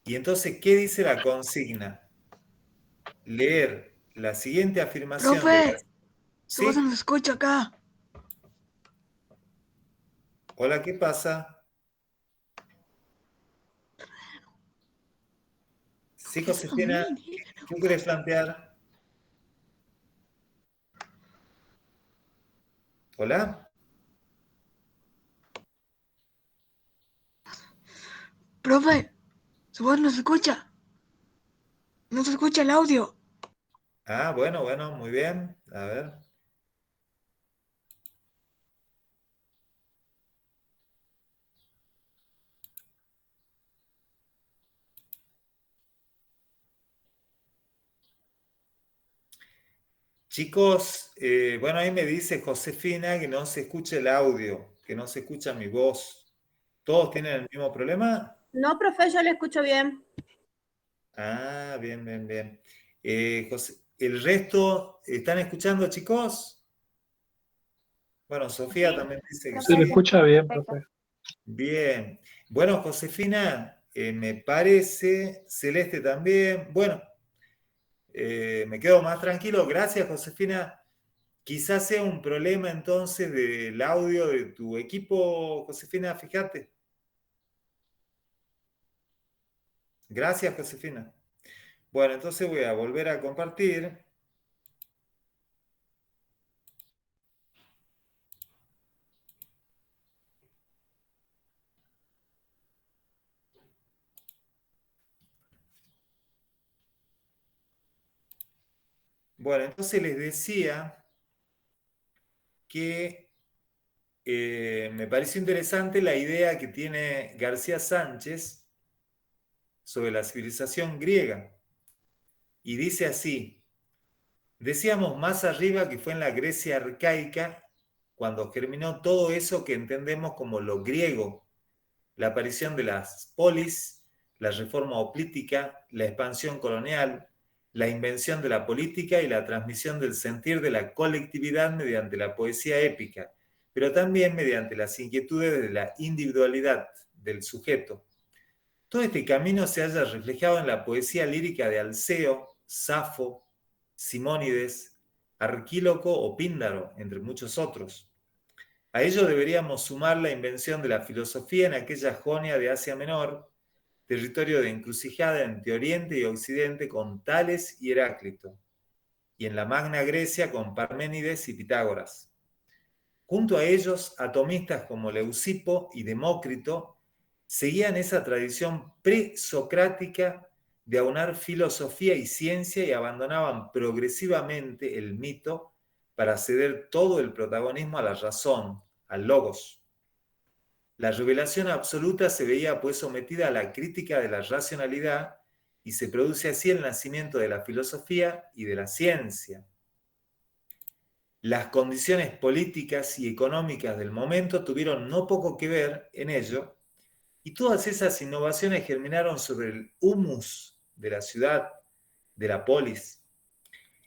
Y entonces, ¿qué dice la consigna? Leer la siguiente afirmación de Profe, García. su voz no se ¿Sí? escucha acá. Hola, ¿qué pasa? Sí, Profesor, a Josefina, mí, dígale ¿qué qué quieres pasa. plantear? ¿Hola? Profe, su voz no se escucha. No se escucha el audio. Ah, bueno, bueno, muy bien. A ver. Chicos, bueno, ahí me dice Josefina que no se escucha el audio, que no se escucha mi voz. ¿Todos tienen el mismo problema? No, profe, yo le escucho bien. Ah, bien, bien, bien. ¿El resto están escuchando, chicos? Bueno, Sofía Sí, también dice que Se le perfecto. sí. escucha bien, Perfecto. profe. Bien. Bueno, Josefina, me parece, Celeste también. Bueno, me quedo más tranquilo. Gracias, Josefina. Quizás sea un problema entonces del audio de tu equipo, Josefina, fíjate. Gracias, Josefina. Bueno, entonces voy a volver a compartir. Bueno, entonces les decía que me pareció interesante la idea que tiene García Sánchez sobre la civilización griega. Y dice así, decíamos más arriba que fue en la Grecia arcaica cuando germinó todo eso que entendemos como lo griego, la aparición de las polis, la reforma hoplítica, la expansión colonial, la invención de la política y la transmisión del sentir de la colectividad mediante la poesía épica, pero también mediante las inquietudes de la individualidad del sujeto. Todo este camino se halla reflejado en la poesía lírica de Alceo, Safo, Simónides, Arquíloco o Píndaro, entre muchos otros. A ello deberíamos sumar la invención de la filosofía en aquella Jonia de Asia Menor, territorio de encrucijada entre Oriente y Occidente con Tales y Heráclito, y en la Magna Grecia con Parménides y Pitágoras. Junto a ellos, atomistas como Leucipo y Demócrito seguían esa tradición presocrática de aunar filosofía y ciencia y abandonaban progresivamente el mito para ceder todo el protagonismo a la razón, al logos. La revelación absoluta se veía pues sometida a la crítica de la racionalidad y se produce así el nacimiento de la filosofía y de la ciencia. Las condiciones políticas y económicas del momento tuvieron no poco que ver en ello, y todas esas innovaciones germinaron sobre el humus de la ciudad, de la polis.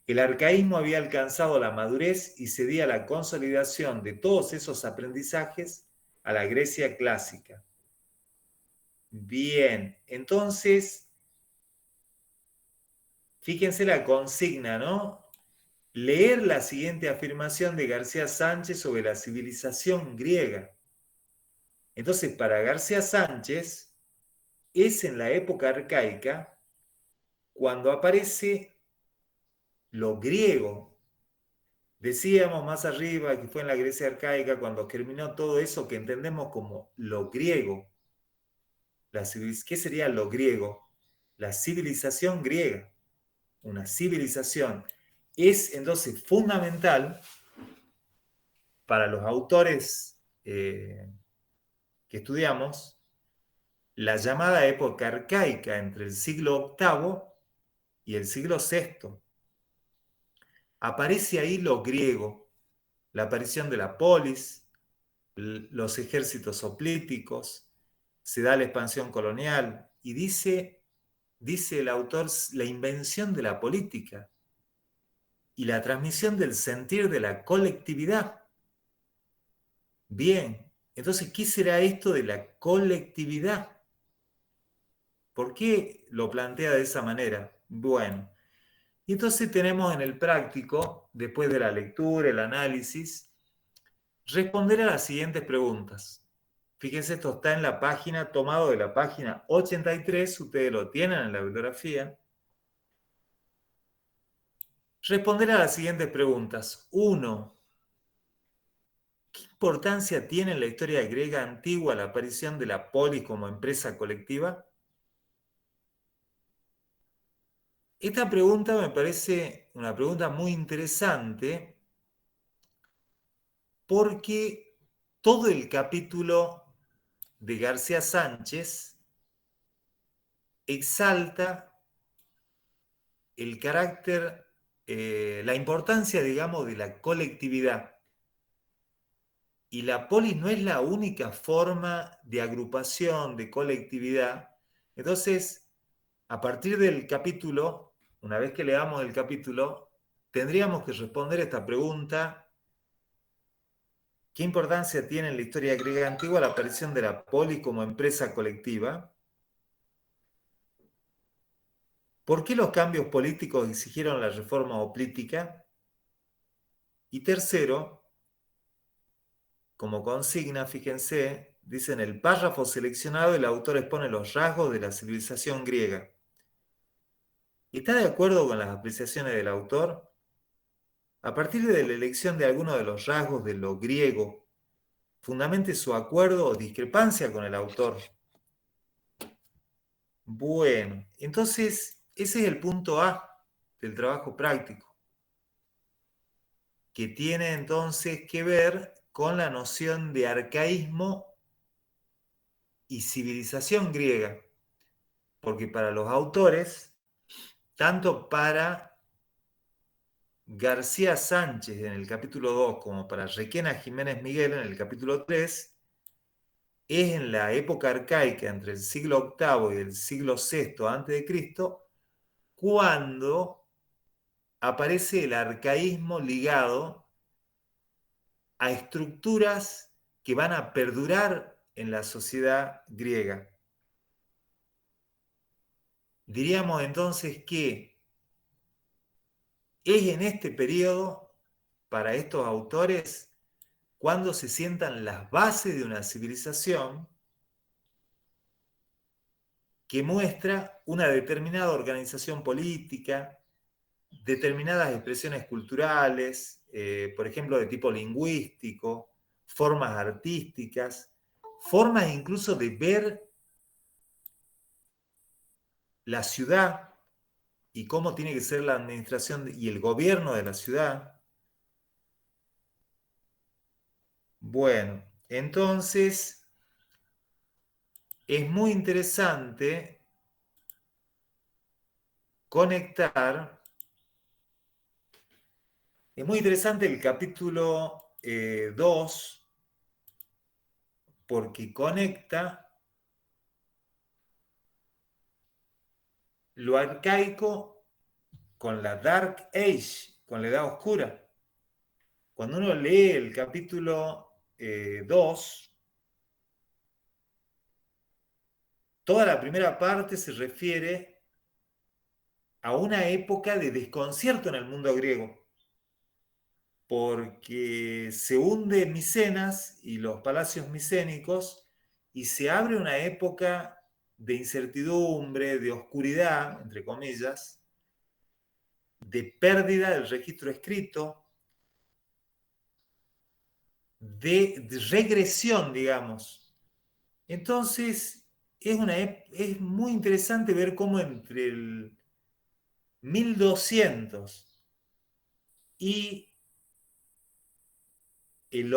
El arcaísmo había alcanzado la madurez y cedía la consolidación de todos esos aprendizajes a la Grecia clásica. Bien, entonces, fíjense la consigna, ¿no? Leer la siguiente afirmación de García Sánchez sobre la civilización griega. Entonces, para García Sánchez, es en la época arcaica cuando aparece lo griego. Decíamos más arriba que fue en la Grecia arcaica cuando germinó todo eso que entendemos como lo griego. ¿Qué sería lo griego? La civilización griega. Una civilización. Es entonces fundamental para los autores que estudiamos la llamada época arcaica entre el siglo VIII y el siglo VI. Aparece ahí lo griego, la aparición de la polis, los ejércitos hoplíticos, se da la expansión colonial y dice el autor, la invención de la política y la transmisión del sentir de la colectividad. Bien, entonces, ¿qué será esto de la colectividad? ¿Por qué lo plantea de esa manera? Bueno, y entonces tenemos en el práctico, después de la lectura, el análisis, responder a las siguientes preguntas. Fíjense, esto está en la página, tomado de la página 83, ustedes lo tienen en la bibliografía. Responder a las siguientes preguntas. 1. ¿Qué importancia tiene en la historia griega antigua la aparición de la polis como empresa colectiva? Esta pregunta me parece una pregunta muy interesante porque todo el capítulo de García Sánchez exalta el carácter, la importancia, digamos, de la colectividad. Y la polis no es la única forma de agrupación, de colectividad. Entonces, a partir del capítulo, una vez que leamos el capítulo, tendríamos que responder esta pregunta: ¿qué importancia tiene en la historia griega antigua la aparición de la polis como empresa colectiva? ¿Por qué los cambios políticos exigieron la reforma hoplítica? Y tercero, como consigna, fíjense, dice en el párrafo seleccionado el autor expone los rasgos de la civilización griega. ¿Está de acuerdo con las apreciaciones del autor? A partir de la elección de algunos de los rasgos de lo griego, fundamente su acuerdo o discrepancia con el autor. Bueno, entonces ese es el punto A del trabajo práctico, que tiene entonces que ver con la noción de arcaísmo y civilización griega, porque para los autores, tanto para García Sánchez en el capítulo 2 como para Requena Jiménez Miguel en el capítulo 3, es en la época arcaica entre el siglo VIII y el siglo VI a.C. cuando aparece el arcaísmo ligado a estructuras que van a perdurar en la sociedad griega. Diríamos entonces que es en este periodo, para estos autores, cuando se sientan las bases de una civilización que muestra una determinada organización política, determinadas expresiones culturales, por ejemplo, de tipo lingüístico, formas artísticas, formas incluso de ver la ciudad y cómo tiene que ser la administración y el gobierno de la ciudad. Bueno, entonces es muy interesante conectar, es muy interesante el capítulo 2 porque conecta lo arcaico con la Dark Age, con la Edad Oscura. Cuando uno lee el capítulo 2, toda la primera parte se refiere a una época de desconcierto en el mundo griego, porque se hunde Micenas y los palacios micénicos y se abre una época de incertidumbre, de oscuridad, entre comillas, de pérdida del registro escrito, de regresión, digamos. Entonces, es muy interesante ver cómo entre el 1200 y el,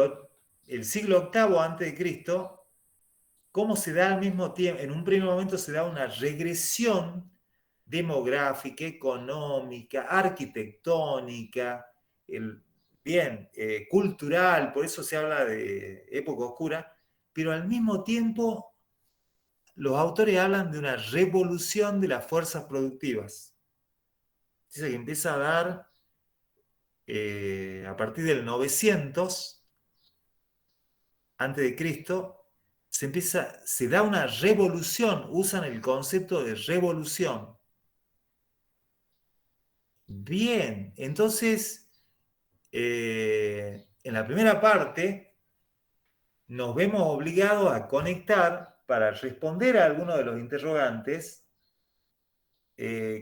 el siglo VIII a.C., cómo se da al mismo tiempo, en un primer momento se da una regresión demográfica, económica, arquitectónica, cultural, por eso se habla de época oscura, pero al mismo tiempo los autores hablan de una revolución de las fuerzas productivas. Dice que empieza a dar a partir del 900 antes de Cristo, se da una revolución, usan el concepto de revolución. Bien, entonces, en la primera parte nos vemos obligados a conectar para responder a algunos de los interrogantes,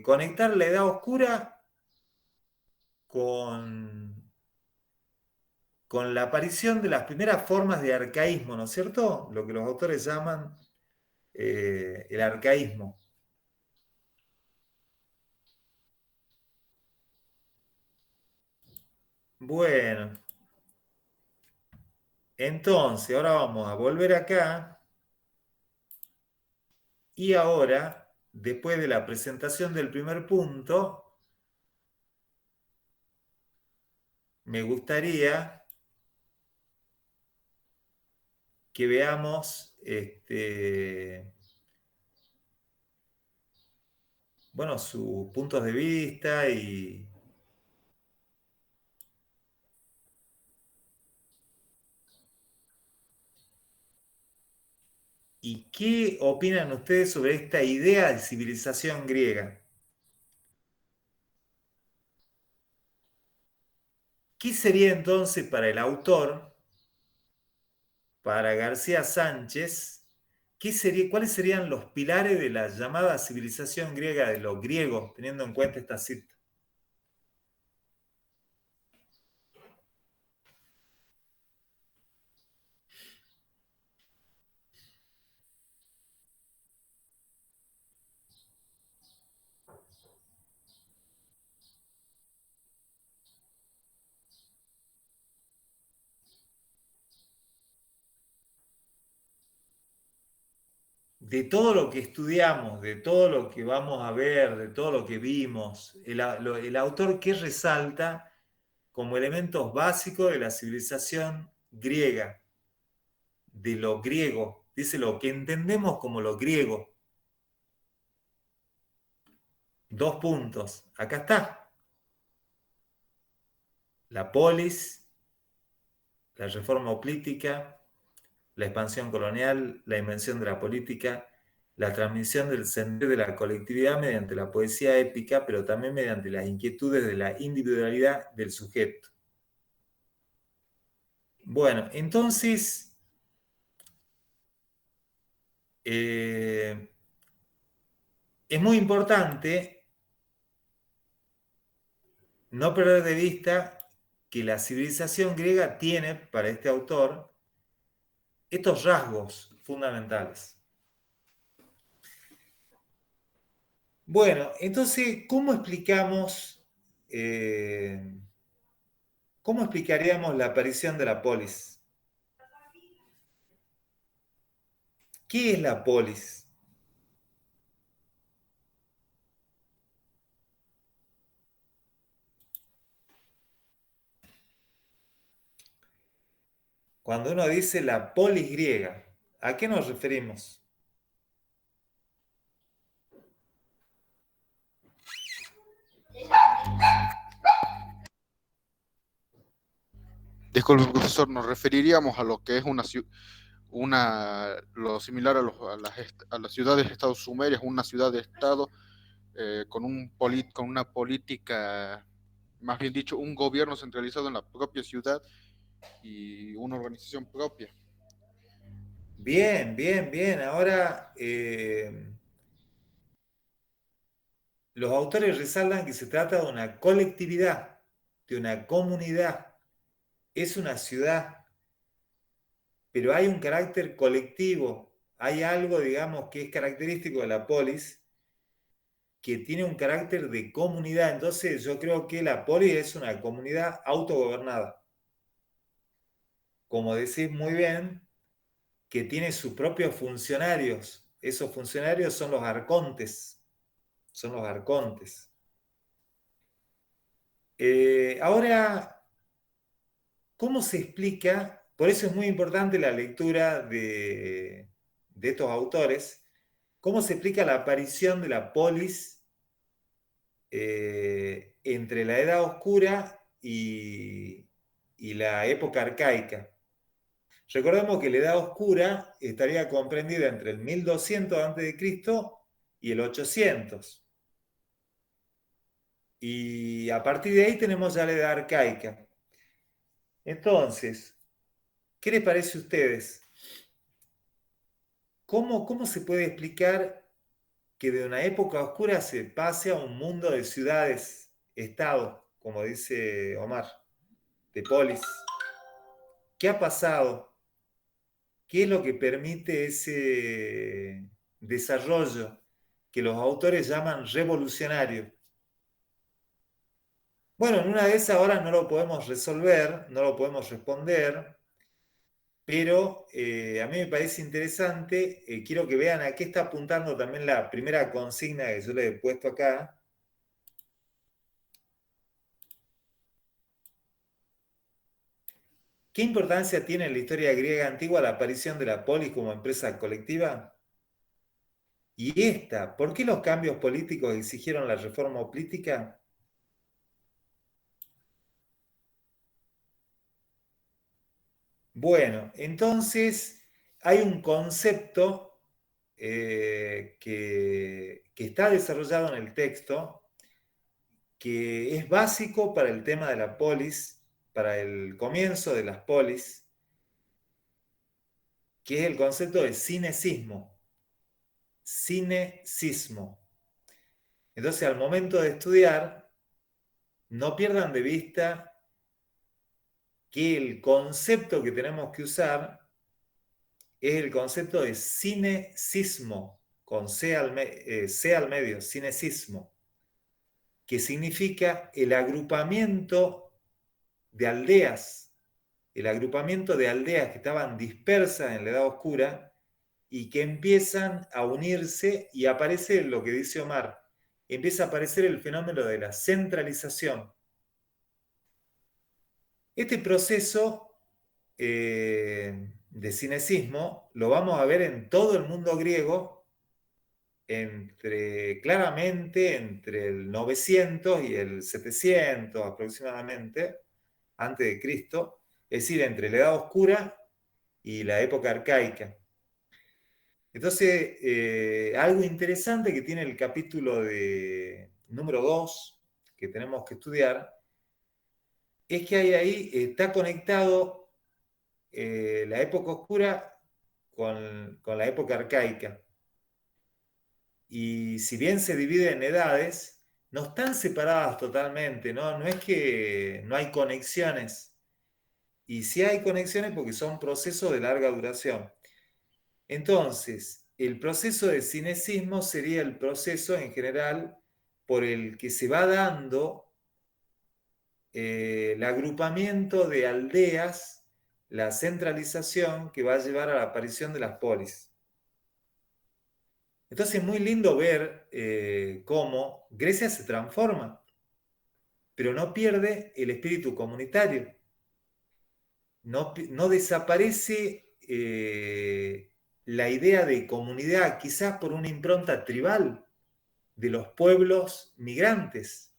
conectar la Edad Oscura con la aparición de las primeras formas de arcaísmo, ¿no es cierto? Lo que los autores llaman el arcaísmo. Bueno, entonces ahora vamos a volver acá y ahora, después de la presentación del primer punto, me gustaría que veamos bueno, sus puntos de vista y qué opinan ustedes sobre esta idea de civilización griega. ¿Qué sería entonces para el autor, para García Sánchez, cuáles serían los pilares de la llamada civilización griega de los griegos, teniendo en cuenta esta cita? De todo lo que estudiamos, de todo lo que vamos a ver, de todo lo que vimos, el autor que resalta como elementos básicos de la civilización griega, de lo griego, dice lo que entendemos como lo griego. Dos puntos, acá está. La polis, la reforma política, la expansión colonial, la invención de la política, la transmisión del sentir de la colectividad mediante la poesía épica, pero también mediante las inquietudes de la individualidad del sujeto. Bueno, entonces, es muy importante no perder de vista que la civilización griega tiene, para este autor, estos rasgos fundamentales. Bueno, entonces, cómo explicaríamos la aparición de la polis? ¿Qué es la polis? Cuando uno dice la polis griega, ¿a qué nos referimos? Disculpe, profesor, nos referiríamos a lo que es lo similar a las ciudades-estado sumerias, una ciudad-estado con una política, más bien dicho, un gobierno centralizado en la propia ciudad y una organización propia. Bien, bien, bien. Ahora, los autores resaltan que se trata de una colectividad, de una comunidad. Es una ciudad, pero hay un carácter colectivo. Hay algo, digamos, que es característico de la polis, que tiene un carácter de comunidad. Entonces, yo creo que la polis es una comunidad autogobernada. Como decís muy bien, que tiene sus propios funcionarios. Esos funcionarios son los arcontes. Son los arcontes. Ahora, ¿cómo se explica? Por eso es muy importante la lectura de estos autores. ¿Cómo se explica la aparición de la polis entre la Edad Oscura y la época arcaica? Recordemos que la Edad Oscura estaría comprendida entre el 1200 a.C. y el 800. Y a partir de ahí tenemos ya la Edad Arcaica. Entonces, ¿qué les parece a ustedes? ¿Cómo se puede explicar que de una época oscura se pase a un mundo de ciudades, estados, como dice Omar, de polis? ¿Qué ha pasado? ¿Qué es lo que permite ese desarrollo que los autores llaman revolucionario? Bueno, en una de esas ahora no lo podemos resolver, no lo podemos responder, pero a mí me parece interesante, quiero que vean a qué está apuntando también la primera consigna que yo le he puesto acá. ¿Qué importancia tiene en la historia griega antigua la aparición de la polis como empresa colectiva? Y esta, ¿por qué los cambios políticos exigieron la reforma política? Bueno, entonces hay un concepto que está desarrollado en el texto que es básico para el tema de la polis, para el comienzo de las polis, que es el concepto de cinecismo. Cinecismo. Entonces, al momento de estudiar, no pierdan de vista que el concepto que tenemos que usar es el concepto de cinecismo, con C al medio, cinecismo, que significa el agrupamiento de aldeas, el agrupamiento de aldeas que estaban dispersas en la Edad Oscura y que empiezan a unirse y aparece lo que dice Omar, empieza a aparecer el fenómeno de la centralización. Este proceso de cinecismo lo vamos a ver en todo el mundo griego, claramente entre el 900 y el 700 aproximadamente, antes de Cristo, es decir, entre la Edad Oscura y la época arcaica. Entonces, algo interesante que tiene el capítulo número 2 que tenemos que estudiar, es que ahí está conectado la época oscura con la época arcaica. Y si bien se divide en edades, no están separadas totalmente, ¿no? No es que no hay conexiones. Y sí hay conexiones porque son procesos de larga duración. Entonces, el proceso de cinecismo sería el proceso en general por el que se va dando el agrupamiento de aldeas, la centralización que va a llevar a la aparición de las polis. Entonces es muy lindo ver cómo Grecia se transforma, pero no pierde el espíritu comunitario. No desaparece la idea de comunidad, quizás por una impronta tribal de los pueblos migrantes.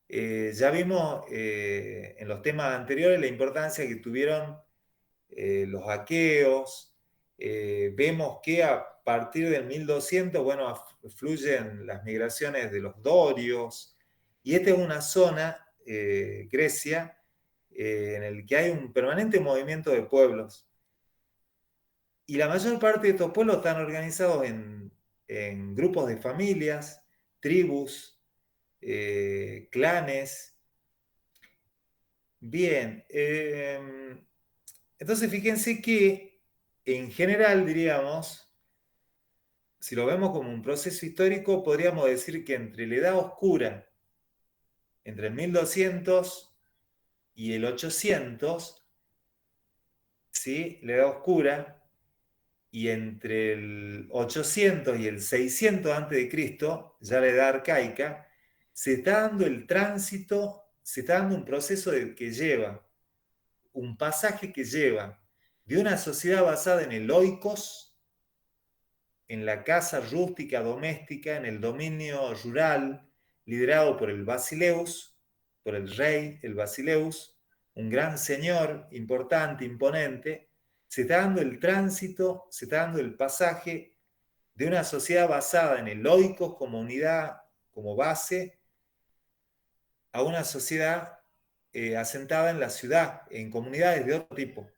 Ya vimos en los temas anteriores la importancia que tuvieron los aqueos. Vemos que a partir del 1200, bueno, fluyen las migraciones de los dorios, y esta es una zona, Grecia, en el que hay un permanente movimiento de pueblos. Y la mayor parte de estos pueblos están organizados en grupos de familias, tribus, clanes. Bien, entonces fíjense que en general diríamos, si lo vemos como un proceso histórico, podríamos decir que entre la Edad Oscura, entre el 1200 y el 800, ¿sí? La Edad Oscura, y entre el 800 y el 600 a.C., ya la Edad Arcaica, se está dando el tránsito, se está dando un proceso que lleva, un pasaje que lleva de una sociedad basada en el oikos, en la casa rústica doméstica, en el dominio rural, liderado por el Basileus, por el rey, el Basileus, un gran señor importante, imponente, se está dando el tránsito, se está dando el pasaje de una sociedad basada en el oikos como unidad, como base, a una sociedad asentada en la ciudad, en comunidades de otro tipo.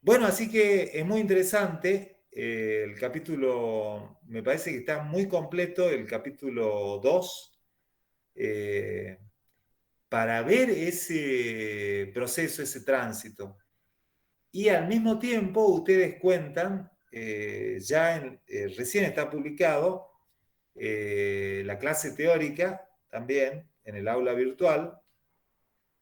Bueno, así que es muy interesante. El capítulo, me parece que está muy completo, el capítulo 2, para ver ese proceso, ese tránsito. Y al mismo tiempo ustedes cuentan, recién está publicado, la clase teórica también en el aula virtual.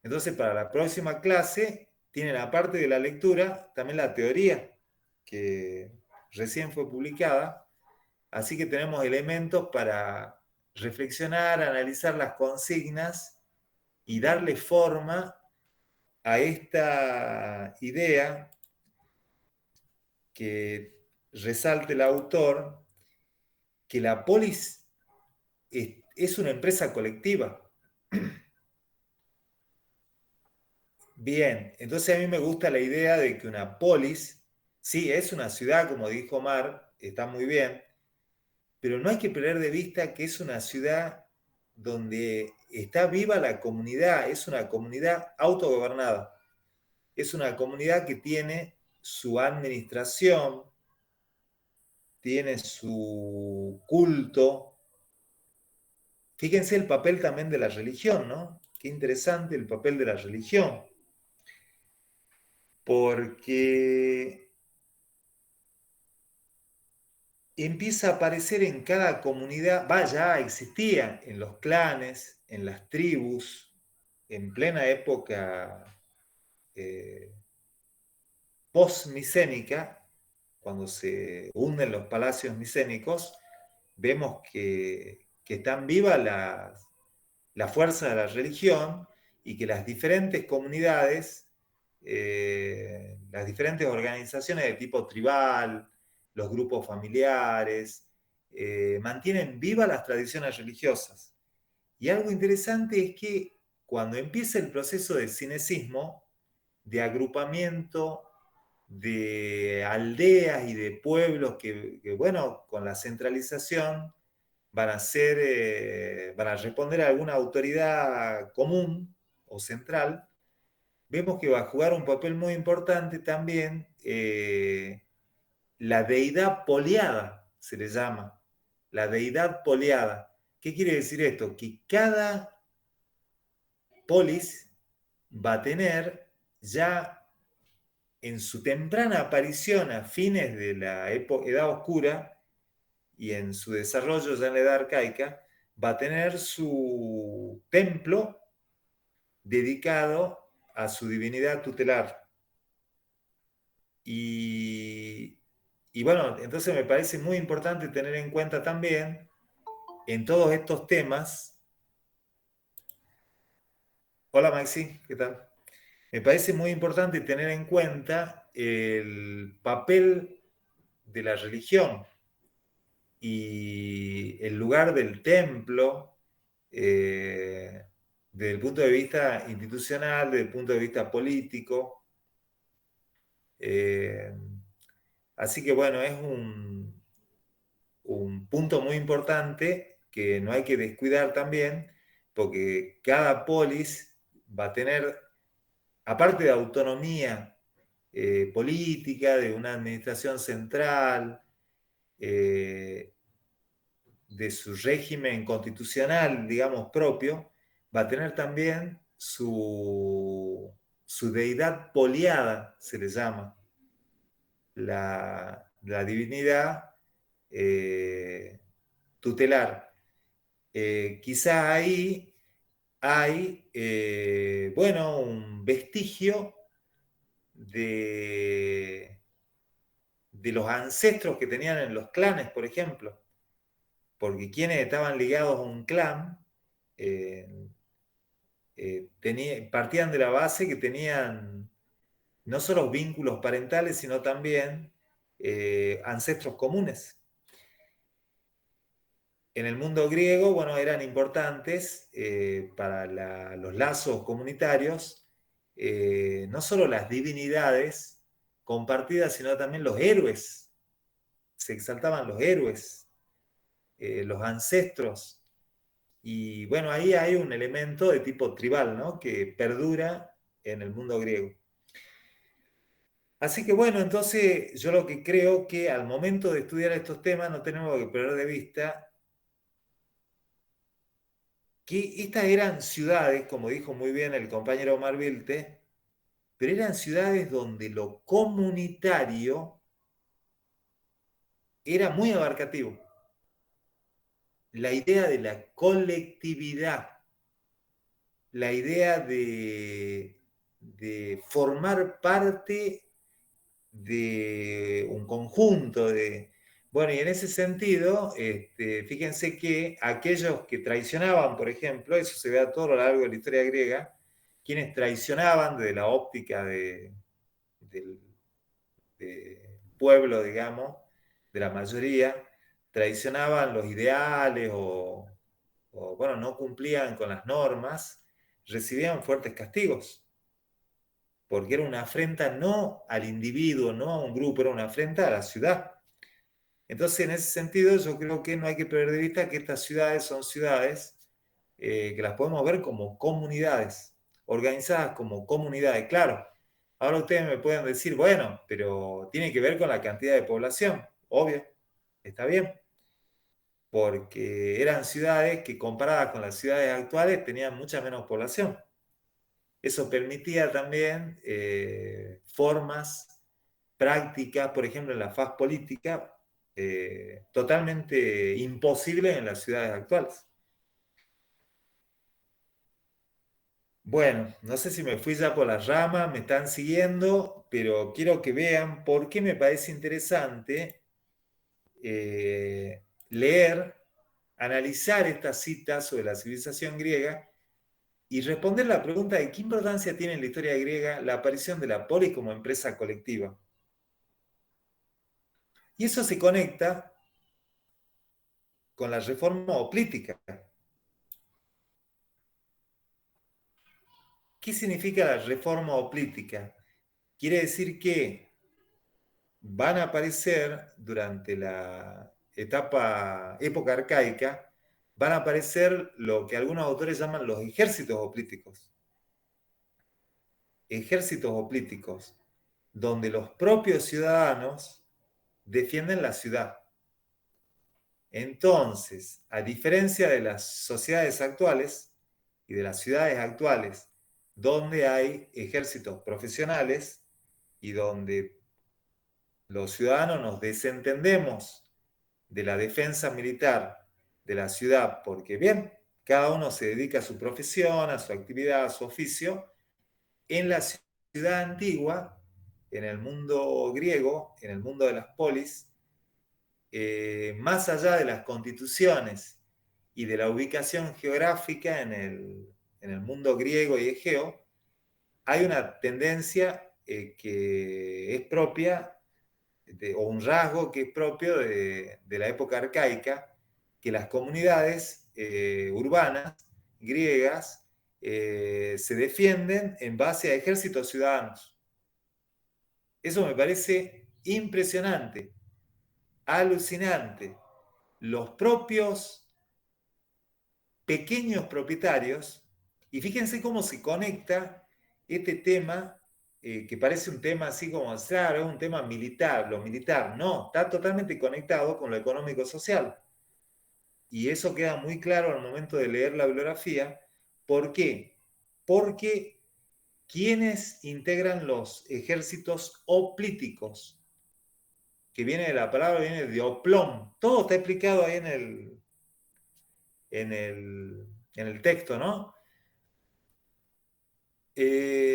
Entonces, para la próxima clase, tienen aparte de la lectura, también la teoría, que recién fue publicada. Así que tenemos elementos para reflexionar, analizar las consignas y darle forma a esta idea que resalta el autor, que la polis es una empresa colectiva. Bien, entonces a mí me gusta la idea de que una polis, sí, es una ciudad, como dijo Omar, está muy bien, pero no hay que perder de vista que es una ciudad donde está viva la comunidad, es una comunidad autogobernada, es una comunidad que tiene su administración, tiene su culto. Fíjense el papel también de la religión, ¿no? Qué interesante el papel de la religión, porque empieza a aparecer en cada comunidad, ya existía en los clanes, en las tribus, en plena época post-micénica, cuando se hunden los palacios micénicos, vemos que están vivas la fuerza de la religión y que las diferentes comunidades, las diferentes organizaciones de tipo tribal, los grupos familiares, mantienen vivas las tradiciones religiosas. Y algo interesante es que cuando empieza el proceso del cinecismo, de agrupamiento de aldeas y de pueblos bueno, con la centralización van a responder a alguna autoridad común o central, vemos que va a jugar un papel muy importante también la deidad poliada, se le llama, la deidad poliada. ¿Qué quiere decir esto? Que cada polis va a tener ya en su temprana aparición a fines de la Edad Oscura y en su desarrollo ya en la Edad Arcaica, va a tener su templo dedicado a su divinidad tutelar. Y bueno, entonces me parece muy importante tener en cuenta también en todos estos temas. Hola Maxi, ¿qué tal? Me parece muy importante tener en cuenta el papel de la religión y el lugar del templo desde el punto de vista institucional, desde el punto de vista político. Así que bueno, es un punto muy importante que no hay que descuidar también, porque cada polis va a tener, aparte de autonomía política, de una administración central, de su régimen constitucional, digamos, propio, va a tener también su deidad poliada, se le llama, la divinidad tutelar. Quizá ahí hay, bueno, un vestigio de los ancestros que tenían en los clanes, por ejemplo, porque quienes estaban ligados a un clan partían de la base que tenían no solo vínculos parentales, sino también ancestros comunes. En el mundo griego, bueno, eran importantes para los lazos comunitarios no solo las divinidades compartidas, sino también los héroes. Se exaltaban los héroes, los ancestros. Y bueno, ahí hay un elemento de tipo tribal, ¿no? Que perdura en el mundo griego. Así que bueno, entonces yo lo que creo que al momento de estudiar estos temas no tenemos que perder de vista que estas eran ciudades, como dijo muy bien el compañero Omar Vilte, pero eran ciudades donde lo comunitario era muy abarcativo. La idea de la colectividad, la idea de formar parte de un conjunto de... Bueno, y en ese sentido, fíjense que aquellos que traicionaban, por ejemplo, eso se ve a todo lo largo de la historia griega, quienes traicionaban desde la óptica del pueblo, digamos, de la mayoría, traicionaban los ideales o, bueno, no cumplían con las normas, recibían fuertes castigos, porque era una afrenta no al individuo, no a un grupo, era una afrenta a la ciudad. Entonces, en ese sentido, yo creo que no hay que perder de vista que estas ciudades son ciudades que las podemos ver como comunidades, organizadas como comunidades. Claro, ahora ustedes me pueden decir, bueno, pero tiene que ver con la cantidad de población. Obvio, está bien, porque eran ciudades que comparadas con las ciudades actuales tenían mucha menos población. Eso permitía también formas prácticas, por ejemplo, en la faz política, totalmente imposibles en las ciudades actuales. Bueno, no sé si me fui ya por las ramas, me están siguiendo, pero quiero que vean por qué me parece interesante leer, analizar estas citas sobre la civilización griega y responder la pregunta de qué importancia tiene en la historia griega la aparición de la polis como empresa colectiva. Y eso se conecta con la reforma hoplítica. ¿Qué significa la reforma hoplítica? Quiere decir que van a aparecer durante la época arcaica, van a aparecer lo que algunos autores llaman los ejércitos hoplíticos. Ejércitos hoplíticos, donde los propios ciudadanos defienden la ciudad. Entonces, a diferencia de las sociedades actuales y de las ciudades actuales, donde hay ejércitos profesionales y donde los ciudadanos nos desentendemos de la defensa militar de la ciudad, porque bien, cada uno se dedica a su profesión, a su actividad, a su oficio. En la ciudad antigua, en el mundo griego, en el mundo de las polis, más allá de las constituciones y de la ubicación geográfica en el mundo griego y egeo, hay una tendencia que es propia, o un rasgo que es propio de la época arcaica, que las comunidades urbanas griegas se defienden en base a ejércitos ciudadanos. Eso me parece impresionante, alucinante. Los propios pequeños propietarios, y fíjense cómo se conecta este tema, que parece un tema así como, claro, es un tema militar, lo militar. No, está totalmente conectado con lo económico-social. Y eso queda muy claro al momento de leer la bibliografía. ¿Por qué? Porque quienes integran los ejércitos hoplíticos, que viene de la palabra, viene de oplón, todo está explicado ahí en el texto, ¿no?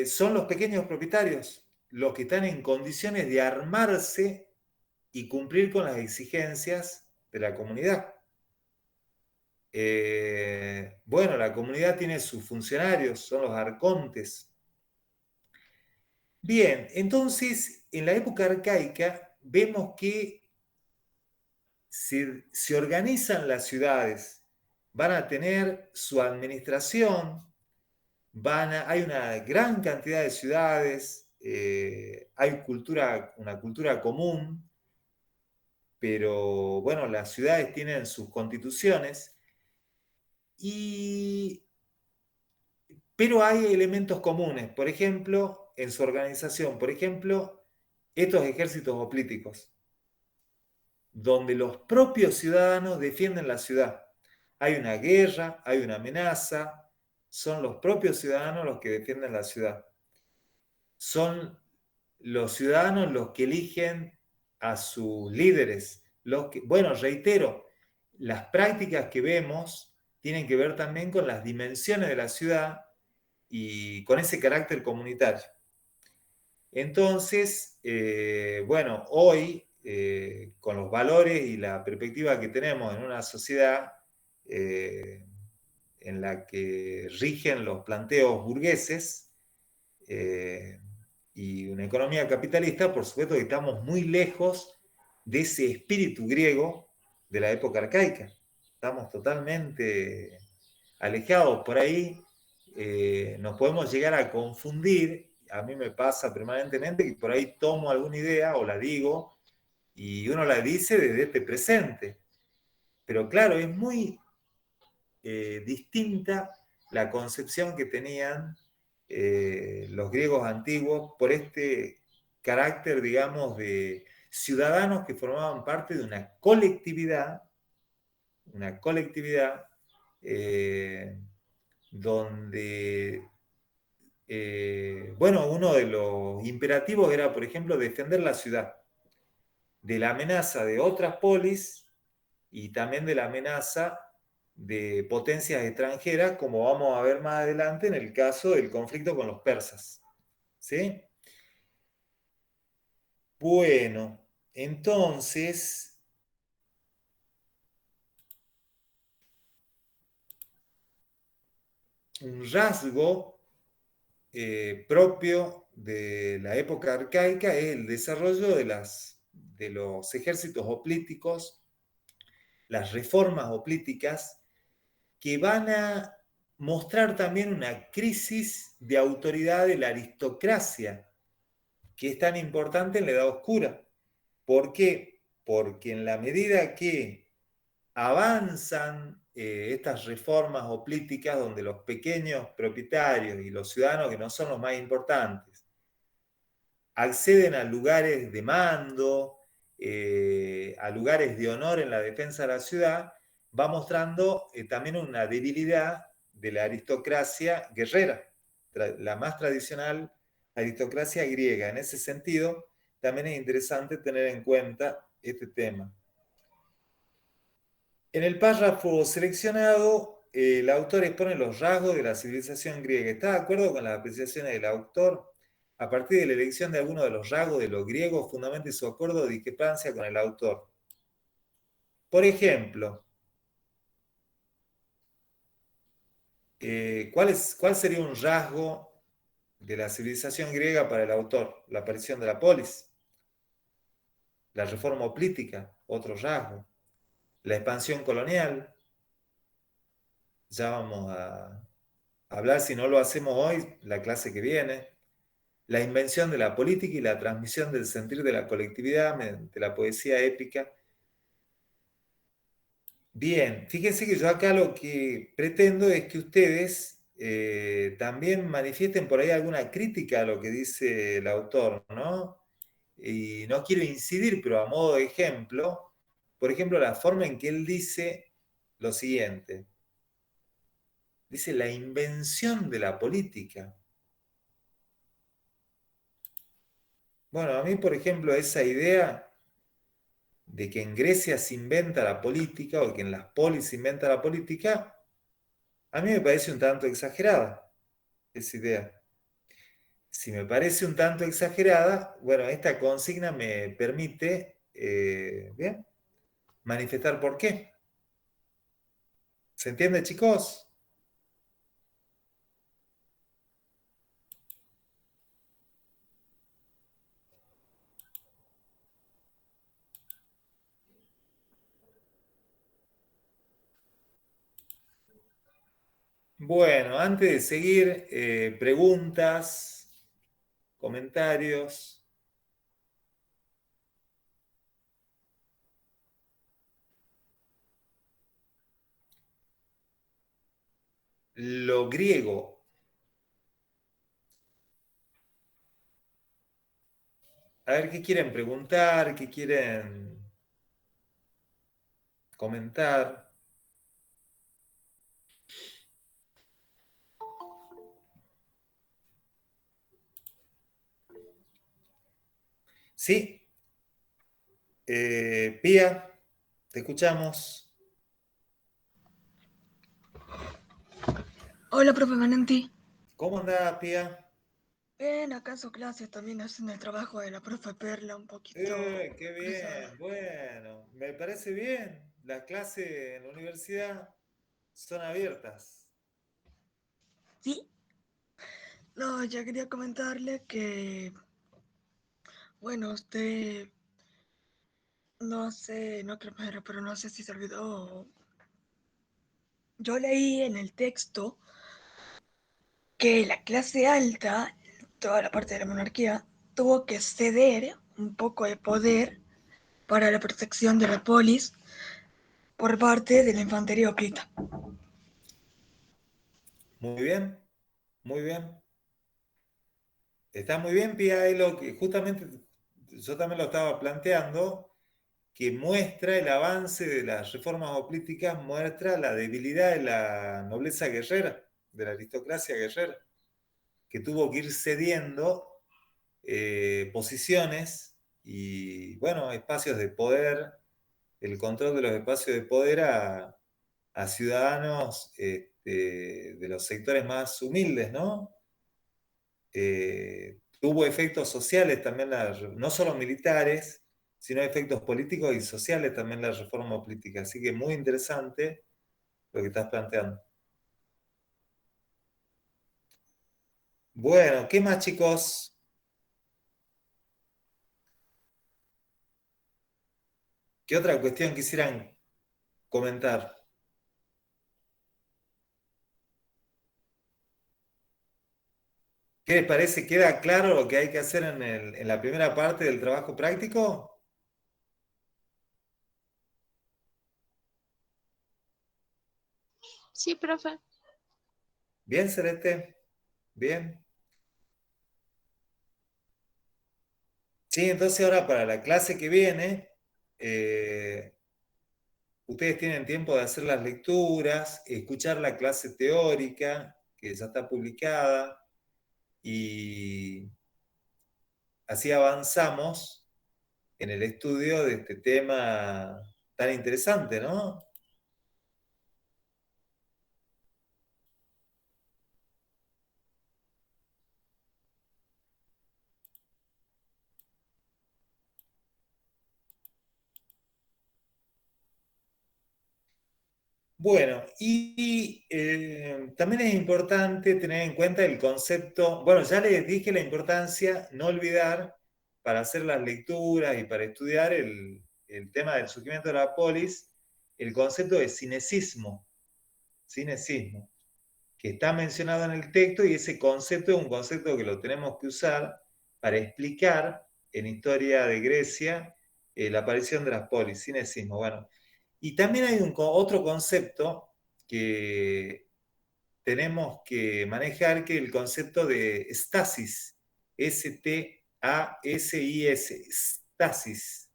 Son los pequeños propietarios los que están en condiciones de armarse y cumplir con las exigencias de la comunidad. Bueno, la comunidad tiene sus funcionarios, son los arcontes. Bien, entonces, en la época arcaica vemos que se organizan las ciudades, van a tener su administración, hay una gran cantidad de ciudades, hay una cultura común, pero bueno, las ciudades tienen sus constituciones, pero hay elementos comunes, por ejemplo, en su organización, por ejemplo, estos ejércitos hoplíticos, donde los propios ciudadanos defienden la ciudad. Hay una guerra, hay una amenaza, son los propios ciudadanos los que defienden la ciudad. Son los ciudadanos los que eligen a sus líderes. Bueno, reitero, las prácticas que vemos tienen que ver también con las dimensiones de la ciudad y con ese carácter comunitario. Entonces, bueno, hoy, con los valores y la perspectiva que tenemos en una sociedad en la que rigen los planteos burgueses y una economía capitalista, por supuesto que estamos muy lejos de ese espíritu griego de la época arcaica. Estamos totalmente alejados por ahí. Nos podemos llegar a confundir. A mí me pasa permanentemente que por ahí tomo alguna idea o la digo y uno la dice desde este presente. Pero claro, es muy distinta la concepción que tenían los griegos antiguos por este carácter, digamos, de ciudadanos que formaban parte de una colectividad donde, bueno, uno de los imperativos era, por ejemplo, defender la ciudad de la amenaza de otras polis y también de la amenaza de potencias extranjeras, como vamos a ver más adelante en el caso del conflicto con los persas. ¿Sí? Bueno, entonces, un rasgo propio de la época arcaica es el desarrollo de los ejércitos hoplíticos, las reformas hoplíticas, que van a mostrar también una crisis de autoridad de la aristocracia, que es tan importante en la Edad Oscura. ¿Por qué? Porque en la medida que avanzan estas reformas hoplíticas, donde los pequeños propietarios y los ciudadanos que no son los más importantes acceden a lugares de mando, a lugares de honor en la defensa de la ciudad, va mostrando también una debilidad de la aristocracia guerrera, la más tradicional aristocracia griega. En ese sentido, también es interesante tener en cuenta este tema. En el párrafo seleccionado, el autor expone los rasgos de la civilización griega. ¿Está de acuerdo con las apreciaciones del autor? A partir de la elección de algunos de los rasgos de los griegos, fundamente su acuerdo o discrepancia con el autor. Por ejemplo, ¿cuál sería un rasgo de la civilización griega para el autor? La aparición de la polis, la reforma hoplítica, otro rasgo, la expansión colonial. Ya vamos a hablar, si no lo hacemos hoy, la clase que viene. La invención de la política y la transmisión del sentir de la colectividad mediante la poesía épica. Bien, fíjense que yo acá lo que pretendo es que ustedes también manifiesten por ahí alguna crítica a lo que dice el autor, ¿no? Y no quiero incidir, pero a modo de ejemplo, por ejemplo, la forma en que él dice lo siguiente. Dice la invención de la política. Bueno, a mí, por ejemplo, esa idea de que en Grecia se inventa la política o que en las polis se inventa la política, a mí me parece un tanto exagerada esa idea. Si me parece un tanto exagerada, bueno, esta consigna me permite, bien, manifestar por qué. ¿Se entiende, chicos? Bueno, antes de seguir, preguntas, comentarios. Lo griego. A ver qué quieren preguntar, qué quieren comentar. Sí, Pía, te escuchamos. Hola, profe Manenti. ¿Cómo andás, Pía? Bien, acá en su clase también hacen el trabajo de la profe Perla un poquito Qué pesado. bien, bueno, me parece bien. Las clases en la universidad son abiertas. ¿Sí? No, ya quería comentarle que, bueno, usted, no sé, no creo, pero no sé si se olvidó. Yo leí en el texto que la clase alta, toda la parte de la monarquía, tuvo que ceder un poco de poder para la protección de la polis por parte de la infantería oculta. Muy bien, muy bien. Está muy bien, Pía, es lo que justamente yo también lo estaba planteando, que muestra el avance de las reformas políticas, muestra la debilidad de la nobleza guerrera, de la aristocracia guerrera, que tuvo que ir cediendo posiciones y, bueno, espacios de poder, el control de los espacios de poder a ciudadanos de los sectores más humildes, ¿no? Tuvo efectos sociales también, no solo militares, sino efectos políticos y sociales también la reforma política. Así que muy interesante lo que estás planteando. Bueno, ¿qué más, chicos? ¿Qué otra cuestión quisieran comentar? ¿Qué les parece? ¿Queda claro lo que hay que hacer en la primera parte del trabajo práctico? Sí, profe. Bien, Celeste. Bien. Sí, entonces ahora para la clase que viene, eh, ustedes tienen tiempo de hacer las lecturas, escuchar la clase teórica, que ya está publicada, y así avanzamos en el estudio de este tema tan interesante, ¿no? Bueno, y también es importante tener en cuenta el concepto, bueno, ya les dije la importancia, no olvidar, para hacer las lecturas y para estudiar el tema del surgimiento de la polis, el concepto de cinecismo, que está mencionado en el texto y ese concepto es un concepto que lo tenemos que usar para explicar en historia de Grecia la aparición de las polis, cinecismo. Bueno, y también hay otro concepto que tenemos que manejar, que es el concepto de estasis, S-T-A-S-I-S, estasis.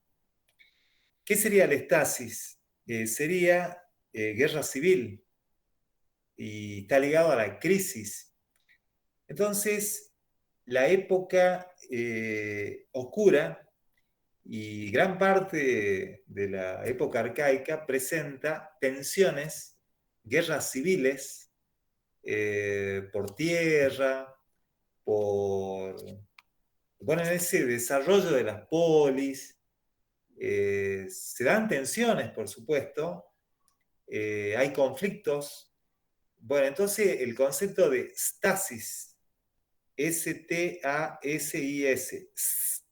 ¿Qué sería la estasis? Sería guerra civil y está ligado a la crisis. Entonces, la época oscura y gran parte de la época arcaica presenta tensiones, guerras civiles por tierra, por bueno, en ese desarrollo de las polis, se dan tensiones, por supuesto, hay conflictos. Bueno, entonces el concepto de stasis, S-T-A-S-I-S,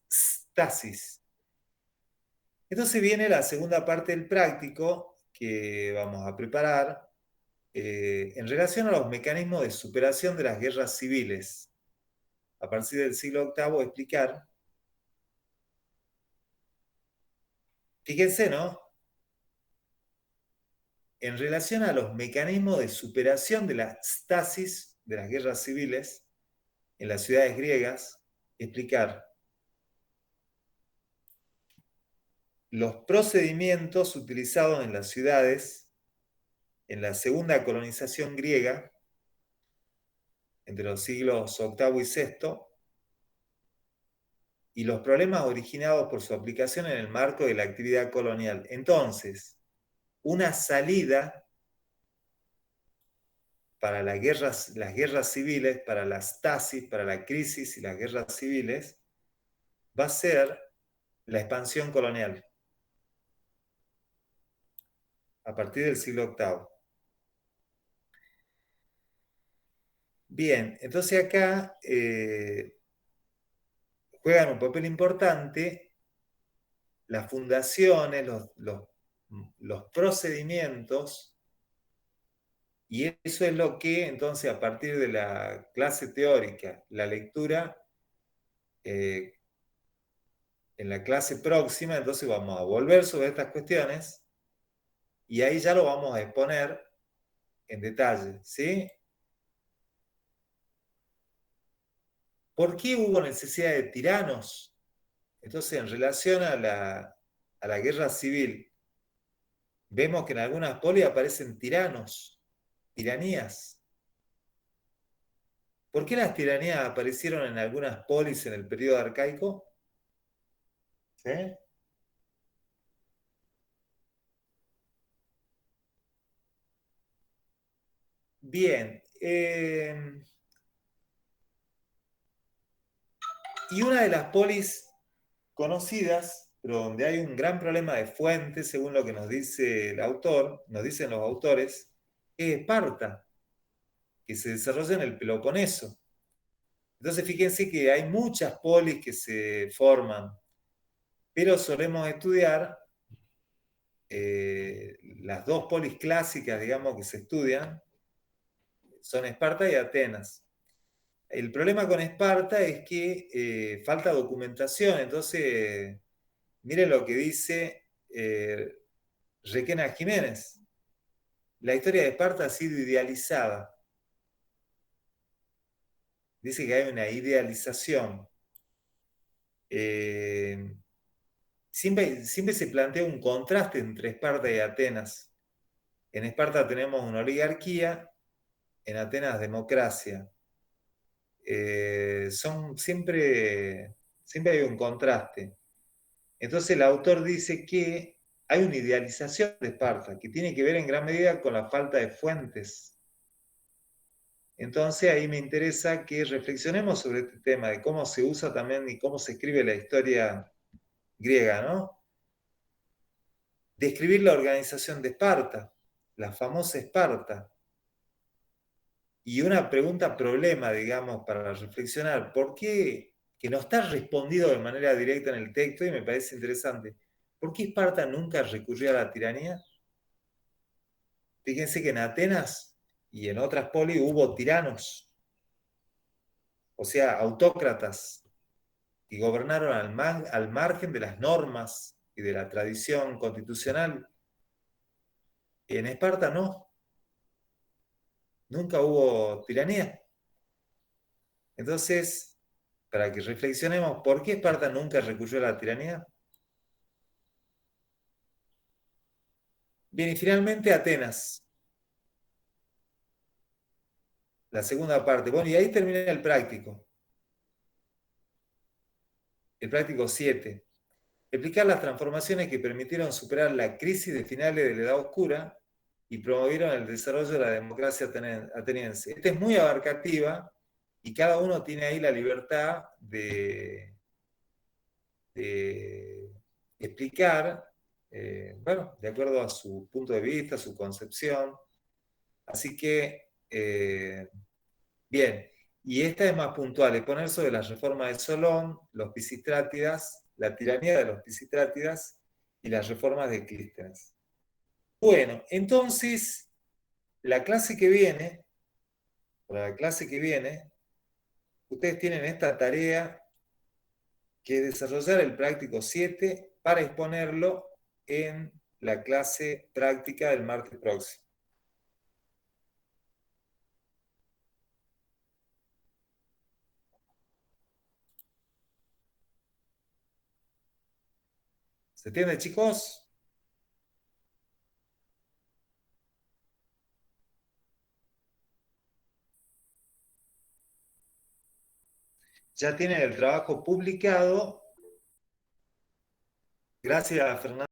stasis. Entonces viene la segunda parte del práctico que vamos a preparar, en relación a los mecanismos de superación de las guerras civiles, a partir del siglo VIII, explicar, fíjense, ¿no? En relación a los mecanismos de superación de la stasis de las guerras civiles en las ciudades griegas, explicar los procedimientos utilizados en las ciudades en la segunda colonización griega, entre los siglos VIII y VI, y los problemas originados por su aplicación en el marco de la actividad colonial. Entonces, una salida para las guerras civiles, para la stasis, para la crisis y las guerras civiles, va a ser la expansión colonial a partir del siglo VIII. Bien, entonces acá juegan un papel importante las fundaciones, los procedimientos, y eso es lo que entonces a partir de la clase teórica, la lectura, en la clase próxima, entonces vamos a volver sobre estas cuestiones y ahí ya lo vamos a exponer en detalle, ¿sí? ¿Por qué hubo necesidad de tiranos? Entonces, en relación a la guerra civil, vemos que en algunas polis aparecen tiranos, tiranías. ¿Por qué las tiranías aparecieron en algunas polis en el periodo arcaico? ¿Sí? Bien. Y una de las polis conocidas, pero donde hay un gran problema de fuente, según lo que nos dice el autor, nos dicen los autores, es Esparta, que se desarrolla en el Peloponeso. Entonces fíjense que hay muchas polis que se forman, pero solemos estudiar las dos polis clásicas, digamos, que se estudian, son Esparta y Atenas. El problema con Esparta es que falta documentación, entonces miren lo que dice Requena Jiménez. La historia de Esparta ha sido idealizada. Dice que hay una idealización. Siempre se plantea un contraste entre Esparta y Atenas. En Esparta tenemos una oligarquía, en Atenas democracia. Siempre hay un contraste. Entonces el autor dice que hay una idealización de Esparta, que tiene que ver en gran medida con la falta de fuentes. Entonces ahí me interesa que reflexionemos sobre este tema, de cómo se usa también y cómo se escribe la historia griega, ¿no? Describir la organización de Esparta, la famosa Esparta. Y una pregunta problema, digamos, para reflexionar, ¿por qué, que no está respondido de manera directa en el texto y me parece interesante, ¿por qué Esparta nunca recurrió a la tiranía? Fíjense que en Atenas y en otras polis hubo tiranos, o sea, autócratas, que gobernaron al margen de las normas y de la tradición constitucional. En Esparta no, nunca hubo tiranía. Entonces, para que reflexionemos, ¿por qué Esparta nunca recurrió a la tiranía? Bien, y finalmente Atenas, la segunda parte. Bueno, y ahí termina el práctico 7. Explicar las transformaciones que permitieron superar la crisis de finales de la Edad Oscura y promovieron el desarrollo de la democracia ateniense. Esta es muy abarcativa y cada uno tiene ahí la libertad de explicar, bueno, de acuerdo a su punto de vista, su concepción. Así que, bien, y esta es más puntual, es poner sobre las reformas de Solón, los Pisistrátidas, la tiranía de los Pisistrátidas y las reformas de Clístenes. Bueno, entonces, La clase que viene, para la clase que viene, ustedes tienen esta tarea que es desarrollar el práctico 7 para exponerlo en la clase práctica del martes próximo. ¿Se entiende, chicos? Ya tienen el trabajo publicado. Gracias, Fernando.